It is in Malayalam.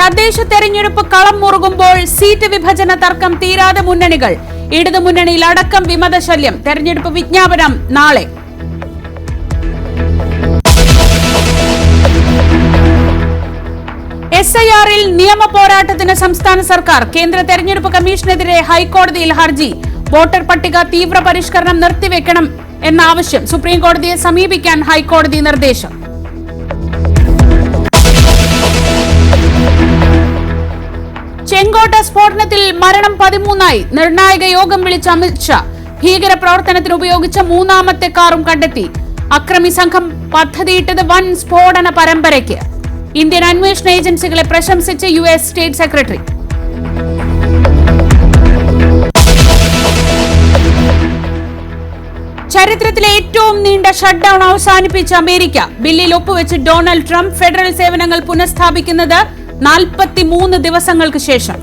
തദ്ദേശ തെരഞ്ഞെടുപ്പ് കളം മുറുകുമ്പോൾ സീറ്റ് വിഭജന തർക്കം തീരാതെ മുന്നണികൾ. ഇടതുമുന്നണിയിൽ അടക്കം വിമതശല്യം. തെരഞ്ഞെടുപ്പ് വിജ്ഞാപനം നാളെ. SIR-ൽ നിയമ പോരാട്ടത്തിന് സംസ്ഥാന സർക്കാർ. കേന്ദ്ര തെരഞ്ഞെടുപ്പ് കമ്മീഷനെതിരെ ഹൈക്കോടതിയിൽ ഹർജി. വോട്ടർ പട്ടിക തീവ്ര പരിഷ്കരണം നിർത്തിവെക്കണം എന്ന ആവശ്യം. സുപ്രീം കോടതിയെ സമീപിക്കാൻ ഹൈക്കോടതി നിർദ്ദേശം. ചെങ്കോട്ട സ്ഫോടനത്തിൽ മരണം 13ആയി. നിർണായക യോഗം വിളിച്ച അമിത്ഷാ. ഭീകര പ്രവർത്തനത്തിന് ഉപയോഗിച്ച മൂന്നാമത്തെ കാറും കണ്ടെത്തി. അക്രമി സംഘം പദ്ധതിയിട്ടത് വൻ സ്ഫോടന പരമ്പരയ്ക്ക്. ഇന്ത്യൻ അന്വേഷണ ഏജൻസികളെ പ്രശംസിച്ച് US സ്റ്റേറ്റ് സെക്രട്ടറി. ചരിത്രത്തിലെ ഏറ്റവും നീണ്ട ഷട്ട്ഡൌൺ അവസാനിപ്പിച്ച അമേരിക്ക. ബില്ലിൽ ഒപ്പുവെച്ച് ഡൊണാൾഡ് ട്രംപ്. ഫെഡറൽ സേവനങ്ങൾ പുനഃസ്ഥാപിക്കുന്നത് 43 ദിവസങ്ങൾക്ക് ശേഷം.